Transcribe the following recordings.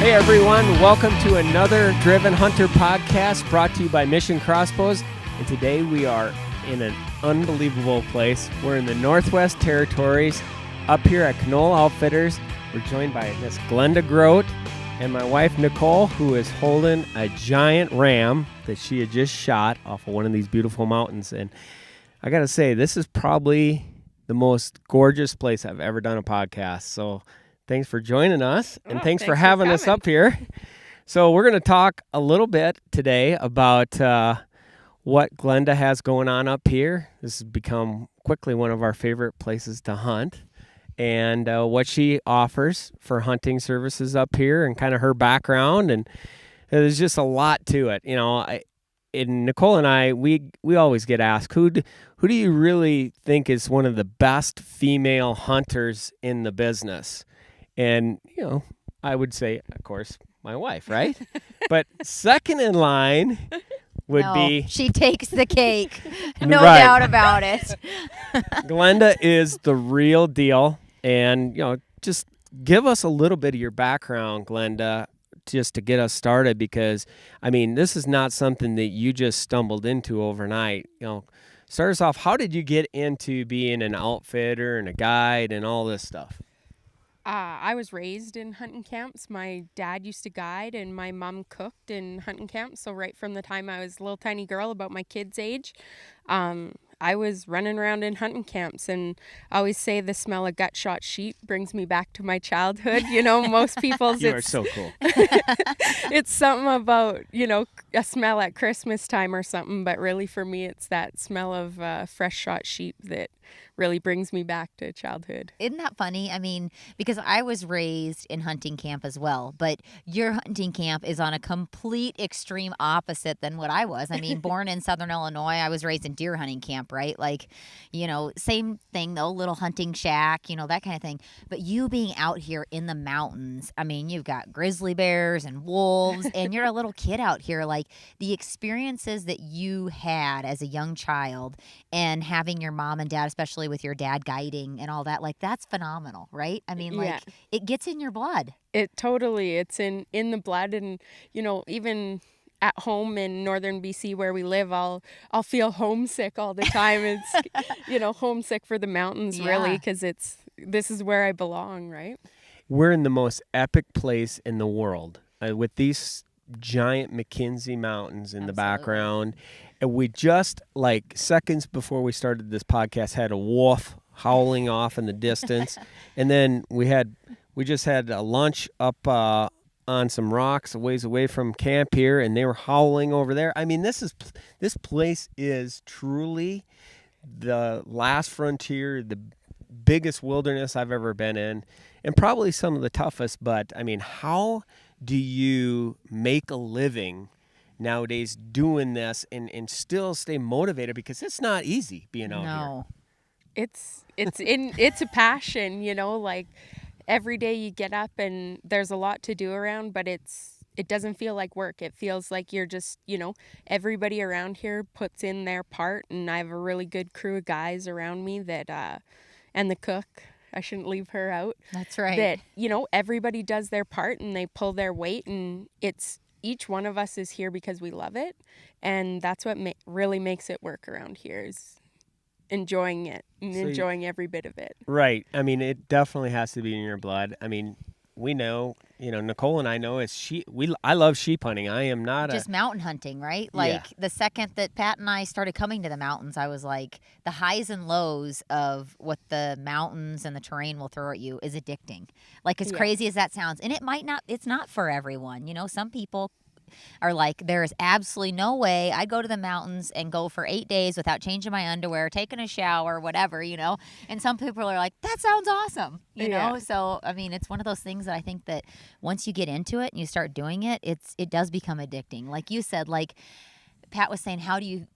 Hey everyone, welcome to another Driven Hunter podcast brought to you by Mission Crossbows. And today we are in an unbelievable place. We're in the Northwest Territories up here at Canol Outfitters. We're joined by Miss Glenda Groat and my wife Nicole, who is holding a giant ram that she had just shot off of one of these beautiful mountains. And I got to say, this is probably the most gorgeous place I've ever done a podcast. So thanks for joining us, and thanks for having us up here. So we're going to talk a little bit today about what Glenda has going on up here. This has become quickly one of our favorite places to hunt, and what she offers for hunting services up here, and kind of her background. And there's just a lot to it. You know, Nicole and I, we always get asked, who do you really think is one of the best female hunters in the business? And, you know, I would say, of course, my wife, right? But second in line would be... She takes the cake. No doubt about it. Glenda is the real deal. And, you know, just give us a little bit of your background, Glenda, just to get us started. Because, I mean, this is not something that you just stumbled into overnight. You know, start us off, how did you get into being an outfitter and a guide and all this stuff? I was raised in hunting camps. My dad used to guide and my mom cooked in hunting camps. So right from the time I was a little tiny girl, about my kid's age, I was running around in hunting camps. And I always say the smell of gut shot sheep brings me back to my childhood. You know, most people's You are so cool. It's something about, you know, a smell at Christmas time or something. But really for me, it's that smell of fresh shot sheep that really brings me back to childhood. Isn't that funny? I mean, because I was raised in hunting camp as well, but your hunting camp is on a complete extreme opposite than what I was. I mean, born in Southern Illinois, I was raised in deer hunting camp, right? Like, you know, same thing though, little hunting shack, you know, that kind of thing. But you being out here in the mountains, I mean, you've got grizzly bears and wolves, and you're a little kid out here. Like, the experiences that you had as a young child and having your mom and dad, especially with your dad guiding and all that, like, that's phenomenal, right? I mean, like, it gets in your blood. It's in the blood. And, you know, even at home in northern BC where we live, I'll feel homesick all the time. It's, you know, homesick for the mountains, really, because this is where I belong, right? We're in the most epic place in the world with these giant McKinsey mountains in the background. And we just, like, seconds before we started this podcast, had a wolf howling off in the distance. And then we just had a lunch up on some rocks a ways away from camp here, and they were howling over there. I mean, this place is truly the last frontier, the biggest wilderness I've ever been in, and probably some of the toughest. But, I mean, how do you make a living nowadays doing this and still stay motivated? Because it's not easy being out here. It's a passion, you know, like every day you get up and there's a lot to do around, but it doesn't feel like work. It feels like you're just, you know, everybody around here puts in their part, and I have a really good crew of guys around me that and the cook, I shouldn't leave her out. That's right. That, you know, everybody does their part and they pull their weight, and each one of us is here because we love it, and that's what really makes it work around here, is enjoying it and enjoying every bit of it. Right. I mean, it definitely has to be in your blood. I mean, we know, you know, Nicole and I know I love sheep hunting. I am not just mountain hunting, right? Like, the second that Pat and I started coming to the mountains, I was like, the highs and lows of what the mountains and the terrain will throw at you is addicting. Like, as crazy as that sounds, and it's not for everyone. You know, some people are like, there is absolutely no way I'd go to the mountains and go for 8 days without changing my underwear, taking a shower, whatever, you know. And some people are like, that sounds awesome, you know. So, I mean, it's one of those things that I think that once you get into it and you start doing it, it does become addicting. Like you said, like Pat was saying, how do you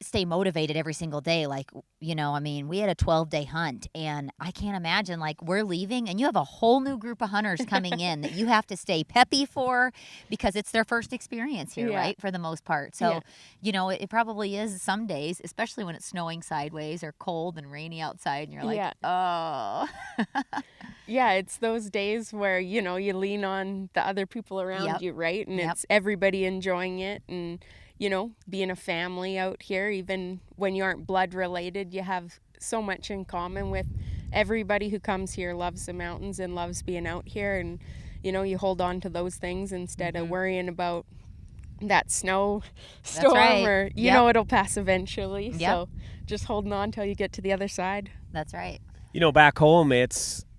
stay motivated every single day? Like, you know, I mean, we had a 12-day hunt, and I can't imagine, like, we're leaving and you have a whole new group of hunters coming in that you have to stay peppy for, because it's their first experience here, right, for the most part. So, you know, it probably is some days, especially when it's snowing sideways or cold and rainy outside, and you're like, oh. Yeah, it's those days where, you know, you lean on the other people around you, right? And it's everybody enjoying it and, you know, being a family out here. Even when you aren't blood related, you have so much in common with everybody who comes here, loves the mountains and loves being out here. And, you know, you hold on to those things instead of worrying about that storm or, you know, it'll pass eventually. So just holding on till you get to the other side. That's right. You know, back home,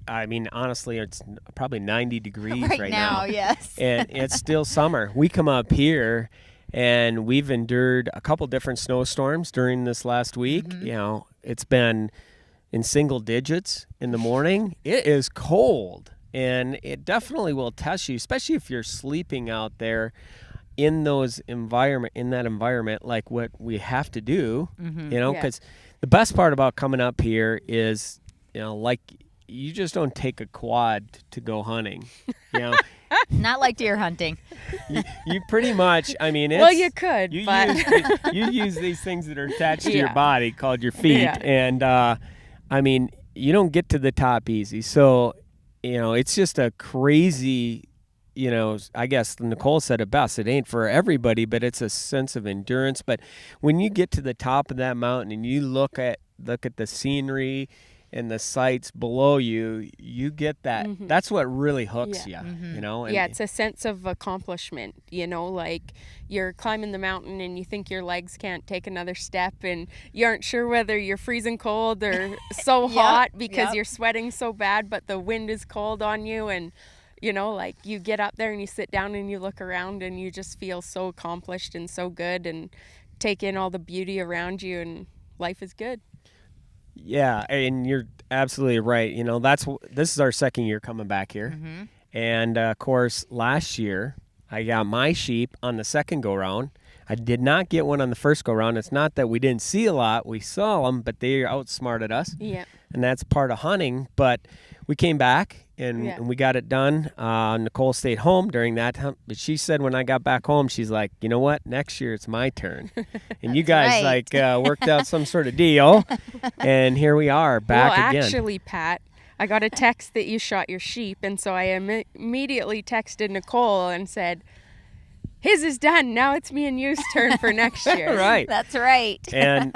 I mean, honestly, it's probably 90 degrees right now. Yes. And it's still summer. We come up here, and we've endured a couple different snowstorms during this last week. You know, it's been in single digits in the morning. It is cold, and it definitely will test you, especially if you're sleeping out there in that environment, like what we have to do, you know, because the best part about coming up here is, you know, like you just don't take a quad to go hunting, you know. Not like deer hunting. You pretty much, I mean, it's, well, you could, but you use these things that are attached to your body called your feet, and I mean, you don't get to the top easy. So, you know, it's just a crazy, you know, I guess Nicole said it best. It ain't for everybody, but it's a sense of endurance. But when you get to the top of that mountain and you look at the scenery and the sights below you, you get that. That's what really hooks you, you know? And it's a sense of accomplishment, you know, like you're climbing the mountain and you think your legs can't take another step and you aren't sure whether you're freezing cold or so hot because you're sweating so bad, but the wind is cold on you. And you know, like you get up there and you sit down and you look around and you just feel so accomplished and so good and take in all the beauty around you, and life is good. Yeah, and you're absolutely right. You know, this is our second year coming back here. And of course, last year I got my sheep on the second go round. I did not get one on the first go round. It's not that we didn't see a lot. We saw them, but they outsmarted us. Yeah. And that's part of hunting. But we came back and we got it done. Nicole stayed home during that time. But she said when I got back home, she's like, you know what? Next year it's my turn. And you guys worked out some sort of deal. And here we are back again. Well, actually, Pat, I got a text that you shot your sheep. And so I immediately texted Nicole and said, his is done. Now it's me and you's turn for next year. Right. That's right. And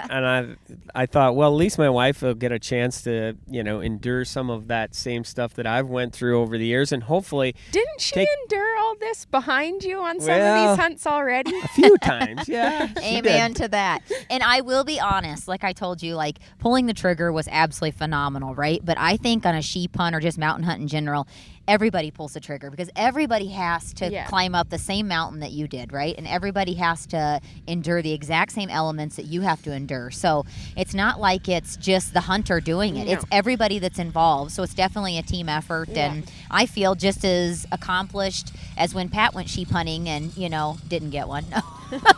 I thought, well, at least my wife will get a chance to, you know, endure some of that same stuff that I've went through over the years, and hopefully. Didn't she endure all this behind you on some of these hunts already? A few times, yeah. Amen to that. And I will be honest, like I told you, like pulling the trigger was absolutely phenomenal, right? But I think on a sheep hunt or just mountain hunt in general, everybody pulls the trigger because everybody has to climb up the same mountain that you did, right? And everybody has to endure the exact same elements that you have to endure. So it's not like it's just the hunter doing it. No. It's everybody that's involved. So it's definitely a team effort. Yeah. And I feel just as accomplished as when Pat went sheep hunting and, you know, didn't get one.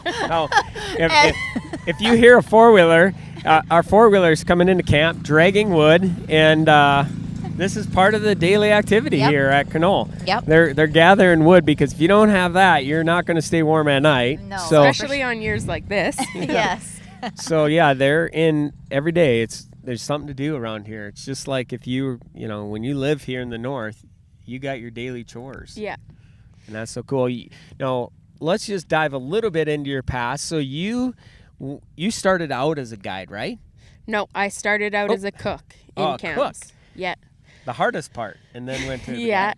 No. If you hear a four-wheeler, our four-wheeler's coming into camp, dragging wood, and this is part of the daily activity here at Canole. Yep. They're gathering wood because if you don't have that, you're not going to stay warm at night. No. So, especially on years like this. Yes. So yeah, they're in every day. There's something to do around here. It's just like if when you live here in the north, you got your daily chores. Yeah. And that's so cool. Now, let's just dive a little bit into your past. So you started out as a guide, right? No, I started out as a cook in camps. Cook. Yeah. The hardest part, and then went to yeah.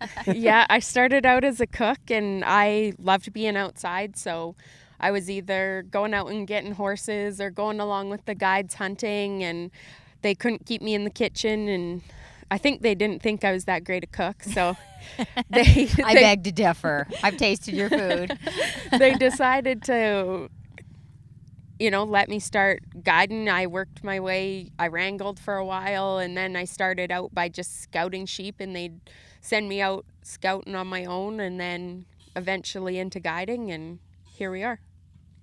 I started out as a cook, and I loved being outside, so I was either going out and getting horses or going along with the guides hunting, and they couldn't keep me in the kitchen, and I think they didn't think I was that great a cook, so I beg to differ. I've tasted your food. They decided to let me start guiding. I worked my way. I wrangled for a while, and then I started out by just scouting sheep, and they'd send me out scouting on my own, and then eventually into guiding, and here we are.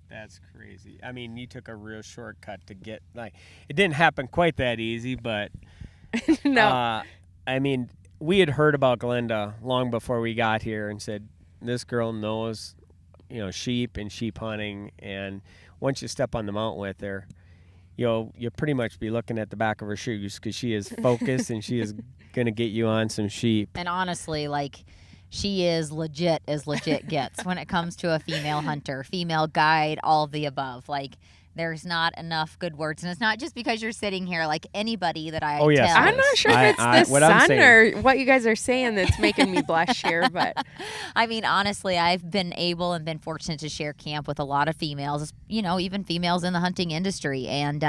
That's crazy. I mean, you took a real shortcut to get, it didn't happen quite that easy, but no. I mean, we had heard about Glenda long before we got here and said, this girl knows, sheep and sheep hunting, and once you step on the mountain with her, you'll pretty much be looking at the back of her shoes because she is focused and she is going to get you on some sheep. And honestly, like, she is legit as legit gets when it comes to a female hunter, female guide, all of the above. Like, there's not enough good words. And it's not just because you're sitting here. Like, anybody that I yes, tell. I'm not sure if it's the sun saying. or what you guys are saying that's making me blush here, but I mean, honestly, I've been able and been fortunate to share camp with a lot of females, you know, even females in the hunting industry. And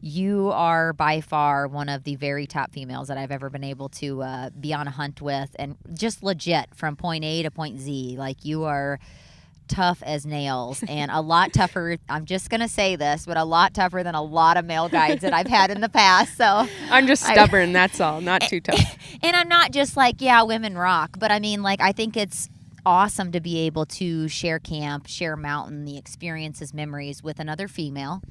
you are by far one of the very top females that I've ever been able to be on a hunt with, and just legit from point A to point Z. Like, you are tough as nails and a lot tougher. I'm just going to say this, but a lot tougher than a lot of male guides that I've had in the past. So I'm just stubborn. That's all. Not too tough. And I'm not just like, yeah, women rock, but I mean, like, I think it's awesome to be able to share camp, share mountain, the experiences, memories with another female.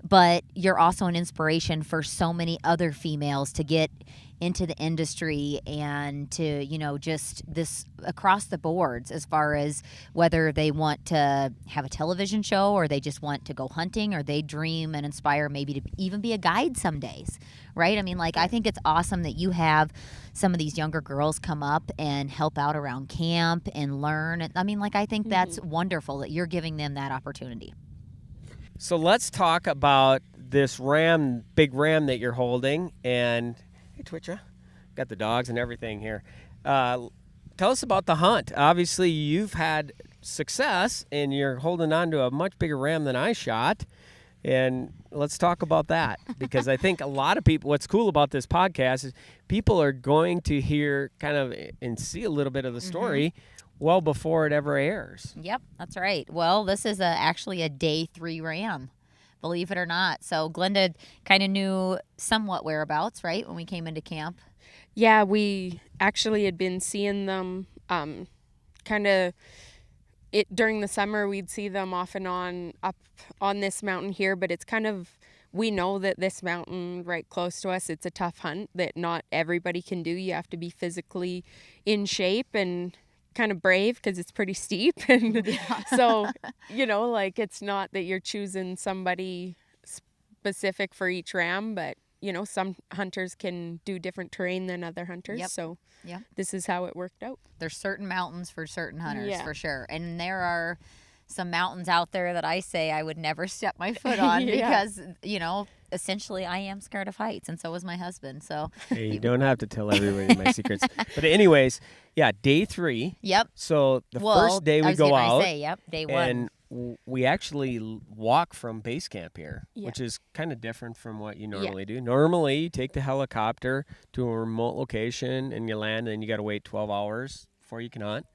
But you're also an inspiration for so many other females to get into the industry and to, you know, just this across the boards as far as whether they want to have a television show or they just want to go hunting or they dream and aspire maybe to even be a guide some days, right? I mean, like, I think it's awesome that you have some of these younger girls come up and help out around camp and learn. I mean, like, I think that's wonderful that you're giving them that opportunity. So let's talk about this big ram that you're holding. And hey, Twitcha, got the dogs and everything here. Tell us about the hunt. Obviously, you've had success, and you're holding on to a much bigger ram than I shot. And let's talk about that, because I think a lot of people, what's cool about this podcast is people are going to hear kind of and see a little bit of the story well before it ever airs. Yep, that's right. Well, this is actually a day 3 ram, believe it or not. So Glenda kind of knew somewhat whereabouts, right, when we came into camp? Yeah, we actually had been seeing them kind of during the summer. We'd see them off and on up on this mountain here, but it's kind of, we know that this mountain right close to us, it's a tough hunt that not everybody can do. You have to be physically in shape and kind of brave because it's pretty steep. And so, you know, like, it's not that you're choosing somebody specific for each ram, but, you know, some hunters can do different terrain than other hunters. Yep. So Yep. this is how it worked out. There's certain mountains for certain hunters, Yeah. for sure. And there are some mountains out there that I say I would never step my foot on because, you know, essentially I am scared of heights, and so was my husband. So Hey, you don't have to tell everybody my secrets. But anyways, yeah, day 3. Yep. So the first day we go out, day 1. and we actually walk from base camp here, Yeah. which is kind of different from what you normally do. Normally, you take the helicopter to a remote location and you land, and you got to wait 12 hours before you can hunt.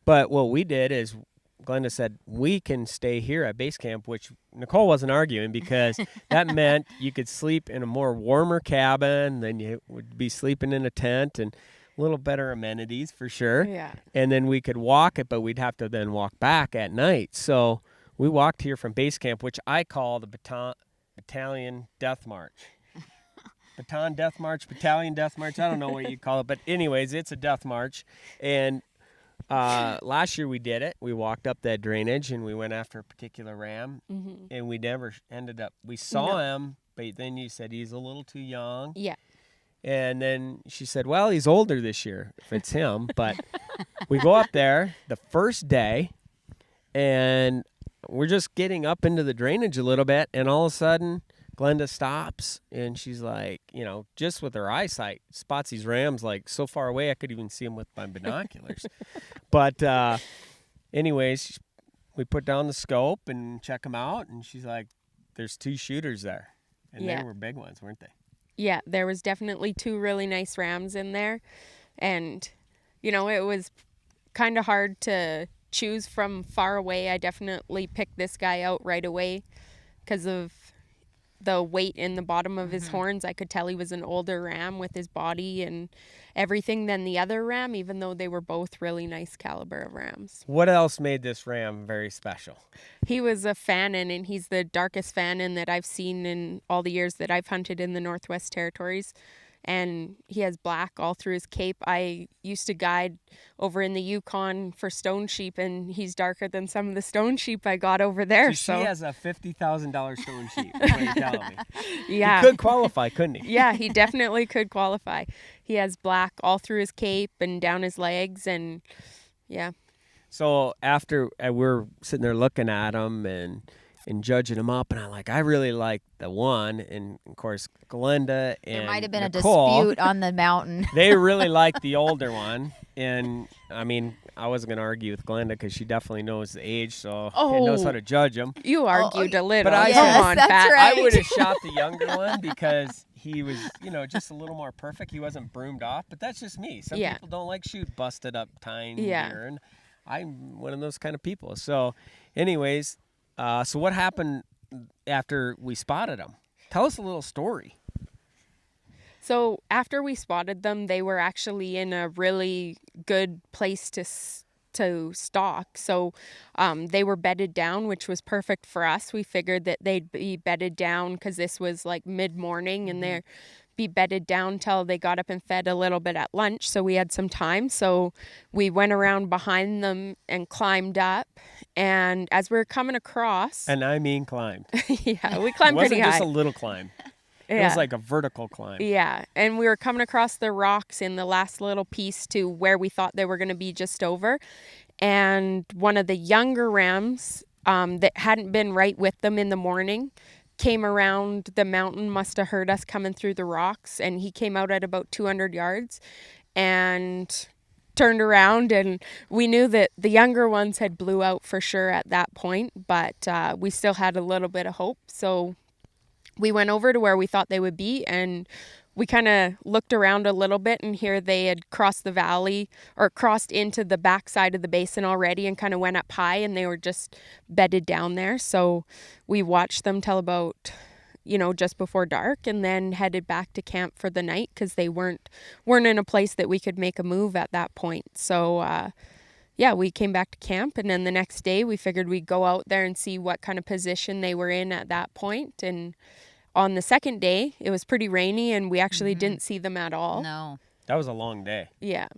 But what we did is Glenda said, we can stay here at base camp, which Nicole wasn't arguing, because that meant you could sleep in a more warmer cabin than you would be sleeping in a tent, and a little better amenities for sure. Yeah. And then we could walk it, but we'd have to then walk back at night. So we walked here from base camp, which I call the Battalion Death March. Baton Death March, Battalion Death March. I don't know what you call it, but anyways, it's a death march. And last year we did it. We walked up that drainage and we went after a particular ram, and we never ended up. We saw him, but then you said he's a little too young. Yeah. And then she said, well, he's older this year if it's him. But we go up there the first day, and we're just getting up into the drainage a little bit, and all of a sudden Glenda stops, and she's like, you know, just with her eyesight, spots these rams like so far away I could even see them with my binoculars. But anyways, we put down the scope and check them out, and she's like, there's 2 shooters there. And they were big ones, weren't they? Yeah, there was definitely 2 really nice rams in there. And, you know, it was kind of hard to choose from far away. I definitely picked this guy out right away because of the weight in the bottom of his horns. I could tell he was an older ram with his body and everything than the other ram, even though they were both really nice caliber of rams. What else made this ram very special? He was a fanon, and he's the darkest fanon that I've seen in all the years that I've hunted in the Northwest Territories. and he has black all through his cape. I used to guide over in the Yukon for stone sheep, and he's darker than some of the stone sheep I got over there. So So she has a $50,000 stone sheep. Is what you're telling me. yeah. He could qualify, couldn't he? Yeah, he definitely could qualify. He has black all through his cape and down his legs, and yeah. So after we're sitting there looking at him and judging him up, and I really like the one, and of course Glenda and There might have been Nicole, a dispute on the mountain. they really like the older one, and I mean I wasn't gonna argue with Glenda because she definitely knows the age, so she knows how to judge him. You argued a little. But I- Come on, Yes, that's Pat. right. I would have shot the younger one because he was, just a little more perfect. He wasn't broomed off, but that's just me. Some Yeah. people don't like shoot busted up tiny Yeah. deer, and I'm one of those kind of people. So, anyways, so what happened after we spotted them? Tell us a little story. So after we spotted them, they were actually in a really good place to stalk. So they were bedded down, which was perfect for us. We figured that they'd be bedded down because this was like mid-morning, and they'd be bedded down till they got up and fed a little bit at lunch. So we had some time. So we went around behind them and climbed up. And as we were coming across, And I mean climbed. yeah, we It climbed wasn't pretty just high. a little climb. It Yeah. was like a vertical climb. Yeah, and we were coming across the rocks in the last little piece to where we thought they were going to be just over. And one of the younger rams that hadn't been right with them in the morning came around the mountain, must have heard us coming through the rocks, and he came out at about 200 yards and turned around, and we knew that the younger ones had blew out for sure at that point, but we still had a little bit of hope. So we went over to where we thought they would be, and we kind of looked around a little bit, and here they had crossed the valley or crossed into the backside of the basin already and kind of went up high, and they were just bedded down there. So we watched them till about, just before dark, and then headed back to camp for the night because they weren't in a place that we could make a move at that point. So yeah, we came back to camp, and then the next day we figured we'd go out there and see what kind of position they were in at that point. And on the second day, it was pretty rainy, and we actually didn't see them at all. No. That was a long day. Yeah.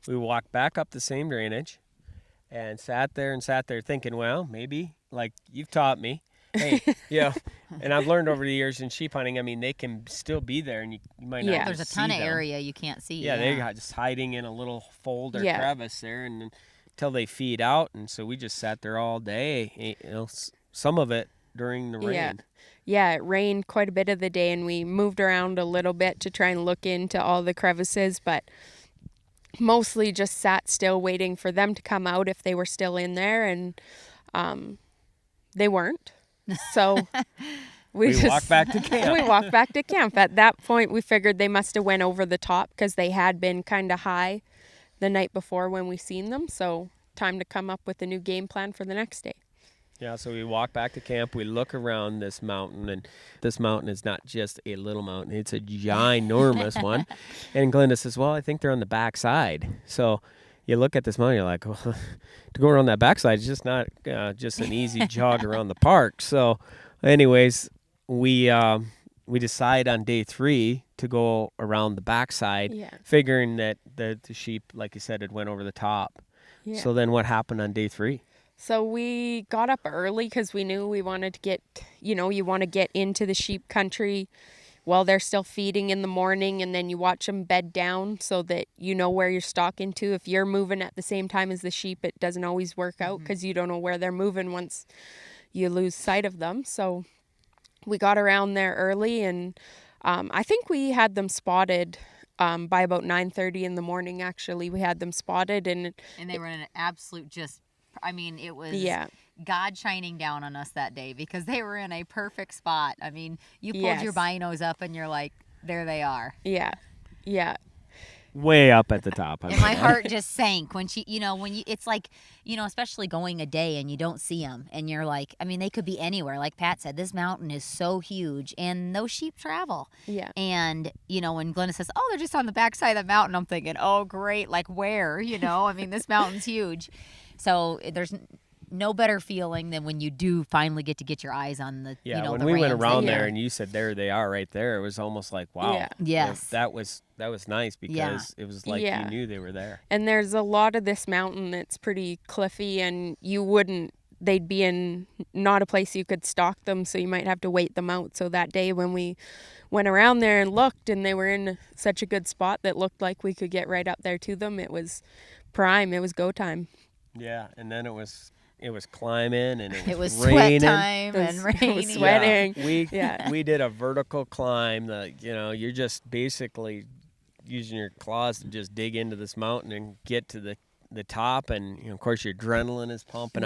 We walked back up the same drainage and sat there thinking, well, maybe, like you've taught me, hey, and I've learned over the years in sheep hunting, I mean, they can still be there, and you might not Yeah. There's a see ton of them. area you can't see. Yeah, they got just hiding in a little fold or Yeah. crevice there, and until they feed out, and so we just sat there all day. Some of it during the rain. Yeah. Yeah, it rained quite a bit of the day, and we moved around a little bit to try and look into all the crevices, but mostly just sat still waiting for them to come out if they were still in there, and they weren't. So We walked back to camp. We walked back to camp. At that point, we figured they must have went over the top because they had been kind of high the night before when we seen them. So time to come up with a new game plan for the next day. Yeah, so we walk back to camp. We look around this mountain, and this mountain is not just a little mountain. It's a ginormous one. And Glenda says, well, I think they're on the backside. So you look at this mountain, you're like, well, to go around that backside is just not just an easy jog around the park. So anyways, we decide on day 3 to go around the backside, figuring that the sheep, like you said, had went over the top. Yeah. So then what happened on day 3? So we got up early because we knew we wanted to get, you want to get into the sheep country while they're still feeding in the morning, and then you watch them bed down so that you know where you're stalking to. If you're moving at the same time as the sheep, it doesn't always work out because you don't know where they're moving once you lose sight of them. So we got around there early, and I think we had them spotted by about 9:30 in the morning. Actually, we had them spotted, and they were in an absolute it was yeah. God shining down on us that day because they were in a perfect spot. I mean, you pulled Yes. your binos up and you're like, there they are. Yeah. Way up at the top. And my heart just sank when it's like, especially going a day and you don't see them and you're like, I mean, they could be anywhere. Like Pat said, this mountain is so huge and those sheep travel. Yeah. And, when Glenda says, oh, they're just on the backside of the mountain, I'm thinking, oh, great. Like where, I mean, this mountain's huge. So there's no better feeling than when you do finally get your eyes on the, when the we went rams around that there you're- and you said there they are right there, it was almost like, wow. Yeah. Yes. That was nice because it was like Yeah. you knew they were there. And there's a lot of this mountain that's pretty cliffy, and they'd be in not a place you could stalk them, so you might have to wait them out. So that day when we went around there and looked, and they were in such a good spot that looked like we could get right up there to them, it was prime. It was go time. Yeah, and then it was climbing, and It was raining. sweat time and It raining. was sweating. We did a vertical climb that you're just basically using your claws to just dig into this mountain and get to the top, and of course your adrenaline is pumping.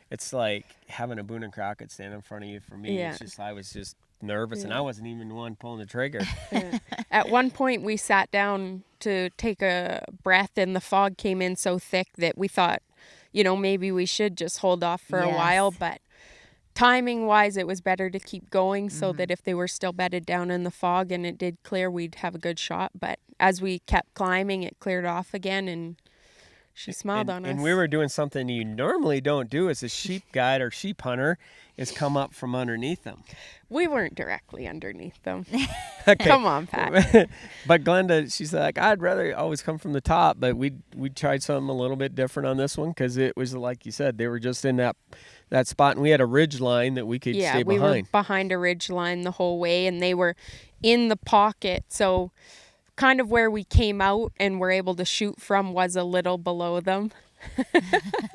It's like having a Boone and Crockett stand in front of you for me. Yeah. It's just I was just nervous, and I wasn't even the one pulling the trigger. At one point, we sat down to take a breath, and the fog came in so thick that we thought, maybe we should just hold off for a while. But timing-wise, it was better to keep going so that if they were still bedded down in the fog and it did clear, we'd have a good shot. But as we kept climbing, it cleared off again, and she smiled on us. And we were doing something you normally don't do as a sheep guide or sheep hunter, is come up from underneath them. We weren't directly underneath them. Okay. Come on, Pat. But Glenda, she's like, I'd rather always come from the top, but we tried something a little bit different on this one because it was like you said, they were just in that spot, and we had a ridge line that we could stay behind. We were behind a ridge line the whole way, and they were in the pocket, so kind of where we came out and were able to shoot from was a little below them.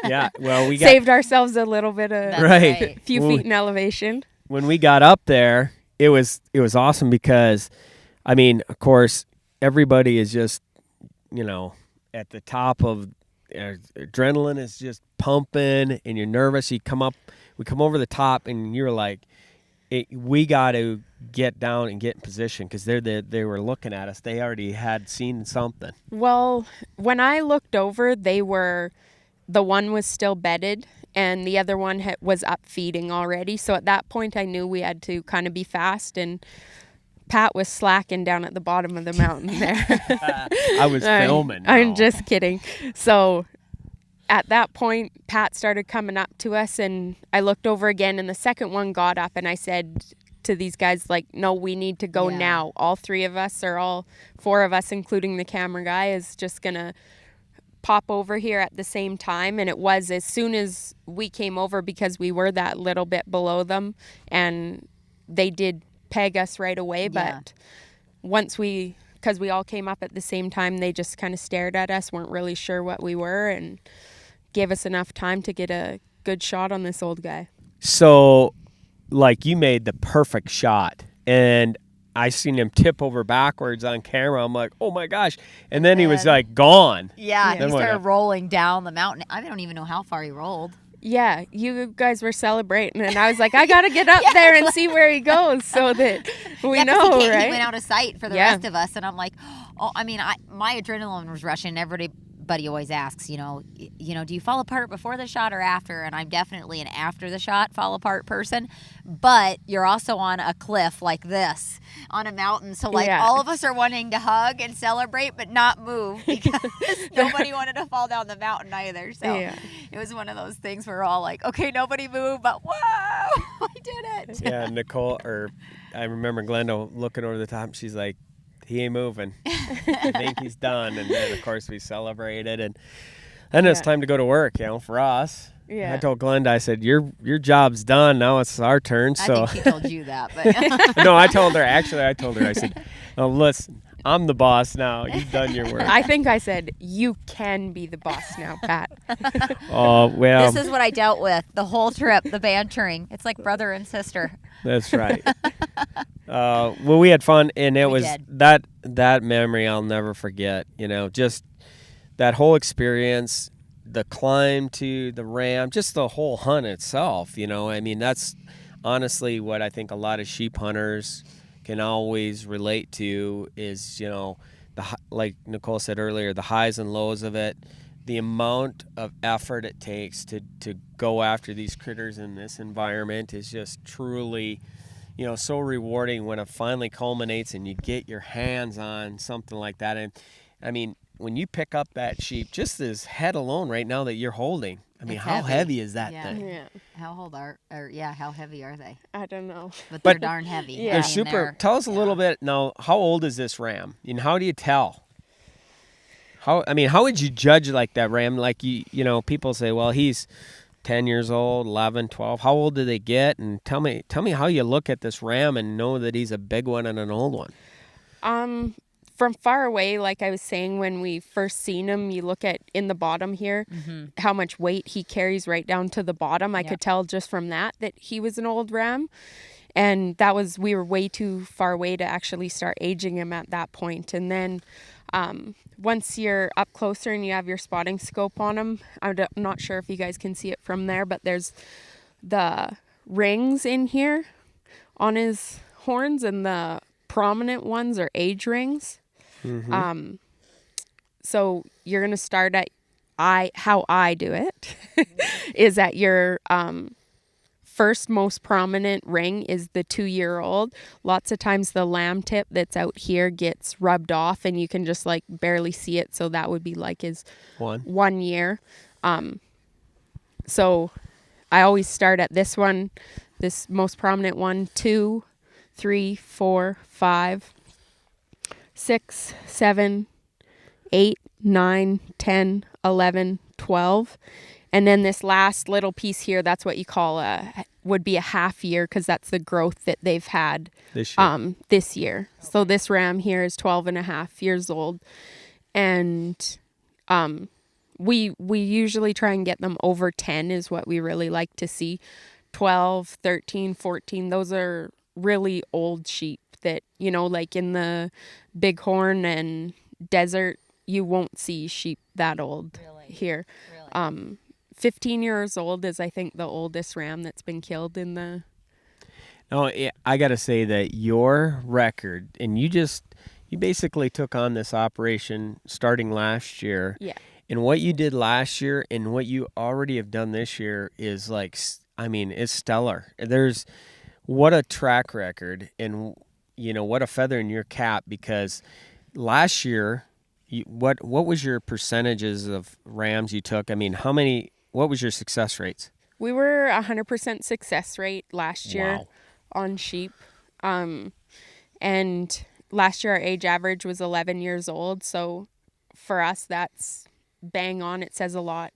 Yeah, well, we saved ourselves a little bit of Right. few feet in elevation. When we got up there, it was awesome because, of course, everybody is just, at the top of adrenaline is just pumping, and you're nervous. We come over the top, and you're like, we got to get down and get in position because they were looking at us. They already had seen something. Well, when I looked over, the one was still bedded, and the other one was up feeding already. So at that point, I knew we had to kind of be fast, and Pat was slacking down at the bottom of the mountain there. I was filming. I'm just kidding. So at that point, Pat started coming up to us, and I looked over again, and the second one got up, and I said to these guys, like, no, we need to go now. All three of us, or all four of us, including the camera guy, is just going to pop over here at the same time. And it was as soon as we came over, because we were that little bit below them, and they did peg us right away. But once because we all came up at the same time, they just kind of stared at us, weren't really sure what we were, and gave us enough time to get a good shot on this old guy. So, like, you made the perfect shot, and I seen him tip over backwards on camera. I'm like, oh my gosh. And then he was like gone. Yeah, Then he what started happened? rolling down the mountain. I don't even know how far he rolled. Yeah, you guys were celebrating, and I was like, I gotta get up there and see where he goes so that we know, he right? He went out of sight for the rest of us, and I'm like, my adrenaline was rushing. Everybody always asks, do you fall apart before the shot or after? And I'm definitely an after the shot fall apart person. But you're also on a cliff like this, on a mountain, so all of us are wanting to hug and celebrate, but not move because nobody wanted to fall down the mountain either. So it was one of those things where we're all like, okay, nobody move, but whoa, I did it. Yeah, I remember Glenda looking over the top, and she's like, he ain't moving. I think he's done. And then, of course, we celebrated. And then it's time to go to work, for us. Yeah. I told Glenda, I said, your job's done. Now it's our turn. So I think she told you that. But No, I told her. Actually, I told her, I said, oh, listen, I'm the boss now. You've done your work. I think I said, you can be the boss now, Pat. Oh, well. This is what I dealt with the whole trip, the bantering. It's like brother and sister. That's right. Well, we had fun, and it was that memory I'll never forget. Just that whole experience, the climb to the ram, just the whole hunt itself. That's honestly what I think a lot of sheep hunters can always relate to is, like Nicole said earlier, the highs and lows of it, the amount of effort it takes to go after these critters in this environment is just truly, so rewarding when it finally culminates and you get your hands on something like that. And when you pick up that sheep, just this head alone right now that you're holding, I mean, It's how heavy is that Yeah. thing? Yeah. How heavy are they? I don't know. But they're darn heavy. Yeah. They're I mean, super. Tell us a little bit now. How old is this ram? And how do you tell? How would you judge like that ram? Like you know, people say, well, he's 10 years old, 11, 12. How old do they get? And tell me how you look at this ram and know that he's a big one and an old one. From far away, like I was saying, when we first seen him, you look at in the bottom here, how much weight he carries right down to the bottom. I could tell just from that he was an old ram. And we were way too far away to actually start aging him at that point. And then once you're up closer and you have your spotting scope on him, I'm not sure if you guys can see it from there, but there's the rings in here on his horns, and the prominent ones are age rings. So you're going to start at how I do it is at your first most prominent ring is the 2-year-old. Lots of times the lamb tip that's out here gets rubbed off and you can just like barely see it. So that would be like his 1 year. So I always start at this one, this most prominent one, 2, 3, 4, 5, 6, 7, 8, 9, 10, 11, 12. And then this last little piece here, that's what you call would be a half year, because that's the growth that they've had this year. So this ram here is 12 and a half years old. And we usually try and get them over 10 is what we really like to see. 12, 13, 14, those are really old sheep that, you know, like in the Bighorn and desert, you won't see sheep that old here. 15 years old is, I think, the oldest ram that's been killed in the... No, I got to say that your record, and you basically took on this operation starting last year. Yeah. And what you did last year and what you already have done this year is like, I mean, it's stellar. What a track record, and, you know, what a feather in your cap, because last year, what was your percentages of rams you took? I mean, what was your success rates? We were 100% success rate last year on sheep. And last year our age average was 11 years old. So for us, that's bang on. It says a lot,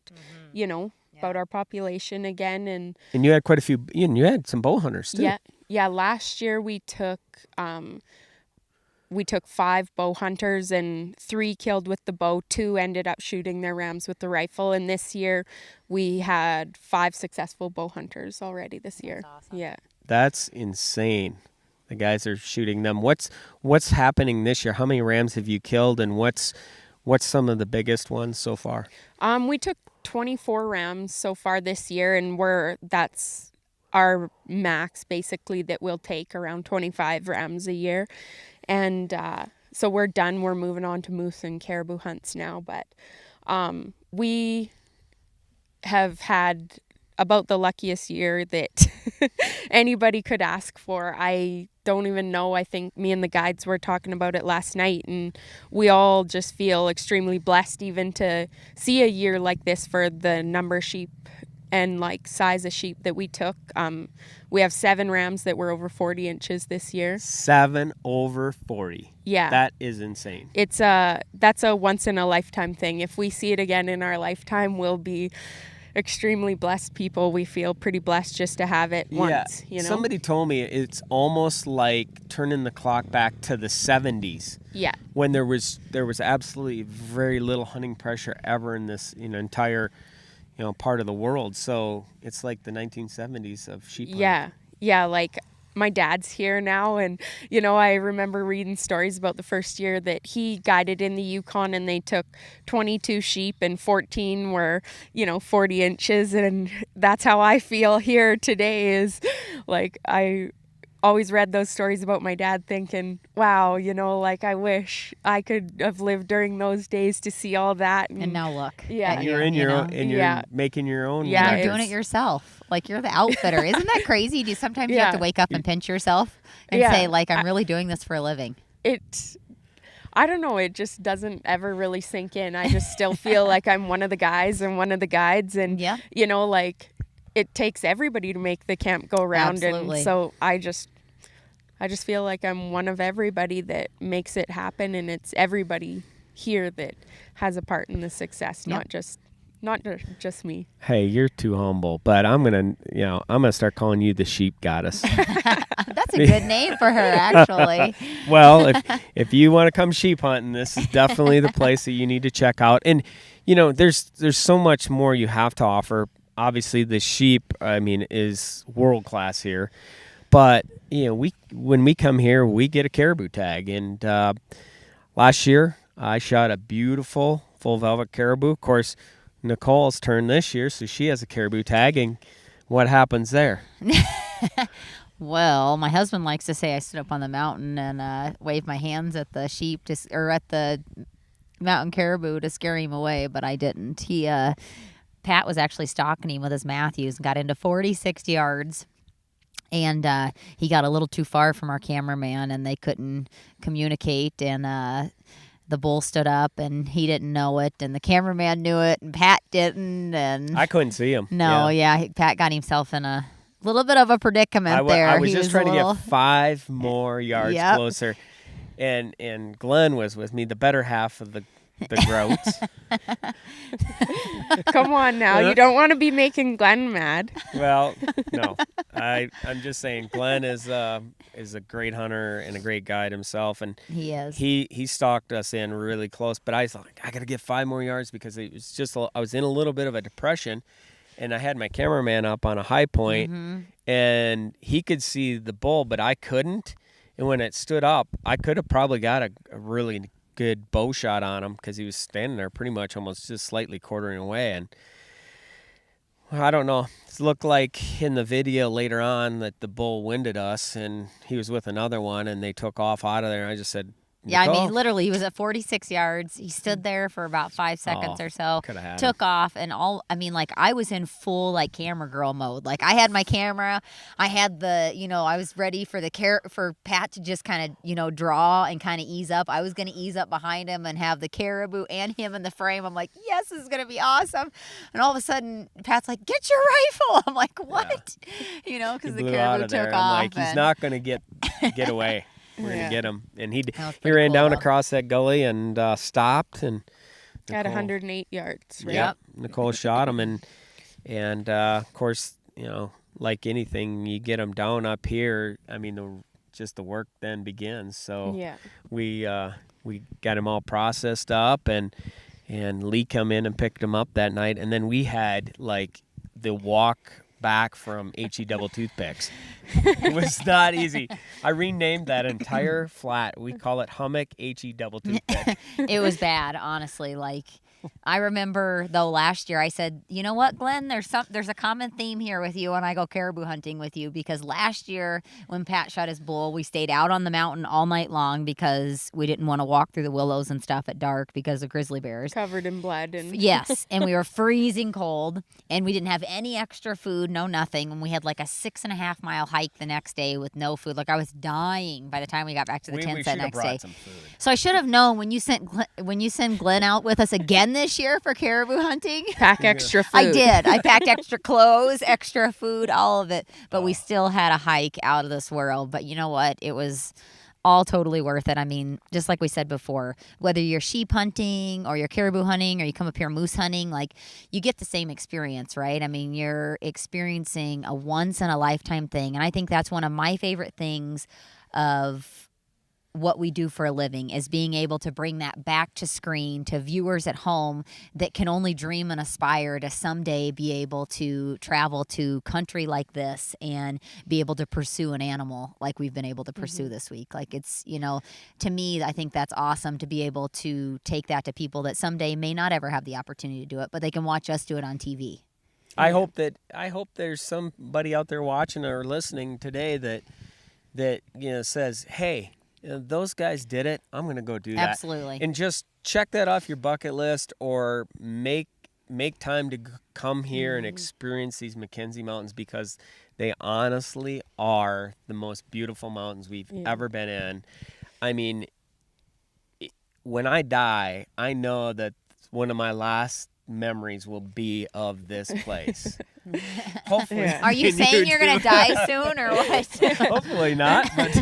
you know, about our population again. And you had quite a few, you had some bow hunters too. Yeah. Last year we took 5 bow hunters and 3 killed with the bow. 2 ended up shooting their rams with the rifle. And this year we had 5 successful bow hunters already this year. That's awesome. Yeah. That's insane. The guys are shooting them. What's happening this year? How many rams have you killed, and what's some of the biggest ones so far? We took 24 rams so far this year, and that's our max basically that we'll take, around 25 rams a year. And so we're done. We're moving on to moose and caribou hunts now. But we have had about the luckiest year that anybody could ask for. I don't even know. I think me and the guides were talking about it last night, and we all just feel extremely blessed even to see a year like this for the number of sheep and like size of sheep that we took. We have 7 rams that were over 40 inches this year. 7 over 40. Yeah. That is insane. That's a once in a lifetime thing. If we see it again in our lifetime, we'll be extremely blessed people. We feel pretty blessed just to have it once, you know? Somebody told me it's almost like turning the clock back to the 70s. Yeah. When there was absolutely very little hunting pressure ever in this, entire, part of the world. So it's like the 1970s of sheep hunting. Yeah, like my dad's here now, and I remember reading stories about the first year that he guided in the Yukon, and they took 22 sheep and 14 were 40 inches, and that's how I feel here today. Is like I always read those stories about my dad thinking, wow, like I wish I could have lived during those days to see all that. And now look. Yeah. And you're in your own, and you're making your own. Yeah. And you're doing it yourself. Like, you're the outfitter. Isn't that crazy? Do sometimes you have to wake up and pinch yourself and say, like, I'm really doing this for a living? I don't know. It just doesn't ever really sink in. I just still feel like I'm one of the guys and one of the guides. And, you know, like it takes everybody to make the camp go round. Absolutely. And so I just feel like I'm one of everybody that makes it happen. And it's everybody here that has a part in the success, not just me. Hey, you're too humble, but I'm gonna start calling you the sheep goddess. That's a good name for her, actually. Well, if you want to come sheep hunting, this is definitely the place that you need to check out. And you know, there's so much more you have to offer. Obviously, the sheep, I mean, is world class here. But you know, when we come here, we get a caribou tag. And last year, I shot a beautiful full velvet caribou. Of course, Nicole's turn this year, so she has a caribou tag. And what happens there? Well, my husband likes to say I stood up on the mountain and waved my hands at the sheep or at the mountain caribou to scare him away, but I didn't. Pat was actually stalking him with his Matthews and got into 46 yards. And he got a little too far from our cameraman, and they couldn't communicate. And the bull stood up, and he didn't know it, and the cameraman knew it, and Pat didn't. And I couldn't see him. No, Pat got himself in a little bit of a predicament there. I was just trying to get 5 more yards closer, and Glenn was with me, the better half of the Groats. Come on now, you don't want to be making Glenn mad. Well, no, I'm just saying Glenn is a great hunter and a great guide himself, and he is. He stalked us in really close, but I was like, I got to get 5 more yards because it was just I was in a little bit of a depression. And I had my cameraman up on a high point, and he could see the bull, but I couldn't. And when it stood up, I could have probably got a really good bow shot on him because he was standing there pretty much almost just slightly quartering away. And I don't know. It looked like in the video later on that the bull winded us, and he was with another one, and they took off out of there. And I just said, yeah, I mean, literally, he was at 46 yards. He stood there for about 5 seconds or so, took off, and I was in full, like, camera girl mode. Like, I had my camera, I had I was ready for for Pat to just kind of, draw and kind of ease up. I was going to ease up behind him and have the caribou and him in the frame. I'm like, yes, this is going to be awesome. And all of a sudden, Pat's like, get your rifle. I'm like, what? Yeah. Because the caribou took off. Like, he's not going to get away. We're going to get him. And he ran down across that gully and stopped. And at 108 yards, right? Yep. Nicole shot him. And of course, like anything, you get him down up here. I mean, the work then begins. So we got him all processed up. And Lee come in and picked him up that night. And then we had, like, the walk back from HE double toothpicks. It was not easy. I renamed that entire flat. We call it Hummock HE double toothpick. It was bad, honestly. Like, I remember, though, last year I said, you know what, Glenn, there's a common theme here with you when I go caribou hunting with you, because last year when Pat shot his bull, we stayed out on the mountain all night long because we didn't want to walk through the willows and stuff at dark because of grizzly bears. Covered in blood. Yes, and we were freezing cold, and we didn't have any extra food, no nothing, and we had like a 6.5-mile hike the next day with no food. Like, I was dying by the time we got back to the tents that next day. So I should have known when you send Glenn out with us again this year for caribou hunting. Pack extra food. I did. I packed extra clothes, extra food, all of it. But we still had a hike out of this world. But you know what? It was all totally worth it. I mean, just like we said before, whether you're sheep hunting or you're caribou hunting or you come up here moose hunting, like, you get the same experience, right? I mean, you're experiencing a once-in-a-lifetime thing. And I think that's one of my favorite things of what we do for a living, is being able to bring that back to screen to viewers at home that can only dream and aspire to someday be able to travel to country like this and be able to pursue an animal like we've been able to pursue this week. Like, it's, to me, I think that's awesome to be able to take that to people that someday may not ever have the opportunity to do it, but they can watch us do it on TV. I hope there's somebody out there watching or listening today that says, hey, those guys did it. I'm going to go do that. Absolutely. And just check that off your bucket list, or make time to come here and experience these Mackenzie Mountains, because they honestly are the most beautiful mountains we've ever been in. I mean, when I die, I know that one of my last memories will be of this place. Hopefully. Yeah. Are you saying you're going to die soon or what? Hopefully not, but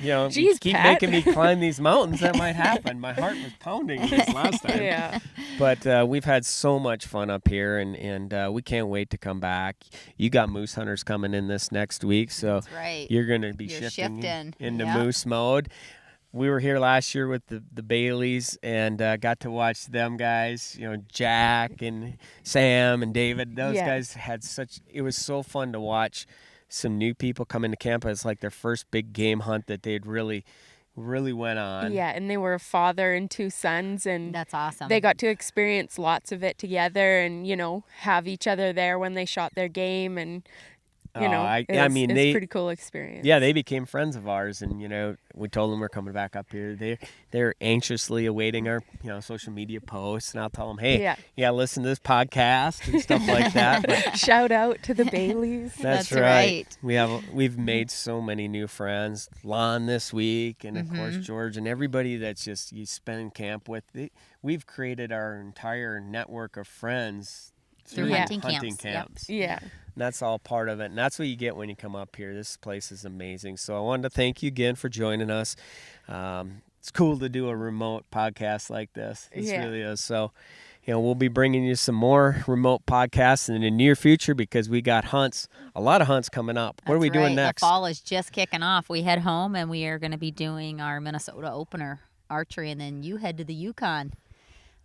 you Jeez, keep Pat. making me climb these mountains. That might happen. My heart was pounding this last time. Yeah. But we've had so much fun up here, and we can't wait to come back. You got moose hunters coming in this next week, so That's right. you're going to be You're shifting shifting. into Yep. moose mode. We were here last year with the Baileys and got to watch them guys, Jack and Sam and David. Those Yeah. guys it was so fun to watch some new people come into camp. It's like their first big game hunt that they'd really went on. Yeah, and they were a father and 2 sons, and That's awesome. they got to experience lots of it together and, have each other there when they shot their game, and, it's pretty cool experience. Yeah, they became friends of ours, and we told them we're coming back up here. They're anxiously awaiting our social media posts, and I'll tell them, hey, Yeah. listen to this podcast and stuff like that. But Shout out to the Baileys. that's right. We've made so many new friends. Lon this week, and of course George, and everybody that's just you spend camp with. We've created our entire network of friends Through hunting camps. camps. Yeah. And that's all part of it, and that's what you get when you come up here. This place is amazing. So I wanted to thank you again for joining us. It's cool to do a remote podcast like this. It really is. So, we'll be bringing you some more remote podcasts in the near future because we got a lot of hunts coming up. What are we doing next? The fall is just kicking off. We head home, and we are going to be doing our Minnesota opener archery, and then you head to the Yukon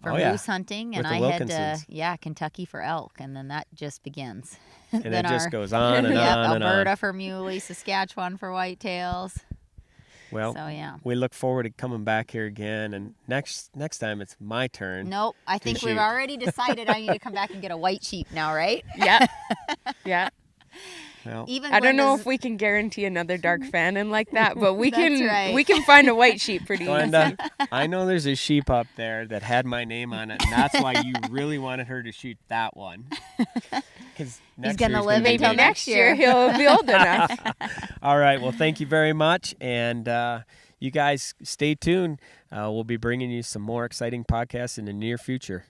for moose hunting, and With the I head Wilkinsons. to Kentucky for elk, and then that just begins. And then it just goes on and yep, on and Alberta on. for muley, Saskatchewan for whitetails. Well, So yeah. we look forward to coming back here again, and next time it's my turn. Nope, I think we've shoot. already decided I need to come back and get a white sheep now, right? Yeah. Yeah. Well, Even I don't know Glenda's- if we can guarantee another dark fannin like that, but we That's can right. we can find a white sheep pretty easy. Glenda, I know there's a sheep up there that had my name on it, and that's why you really wanted her to shoot that one. He's gonna live Maybe until big. next year he'll be old enough. All right. Well, thank you very much, and you guys stay tuned. We'll be bringing you some more exciting podcasts in the near future.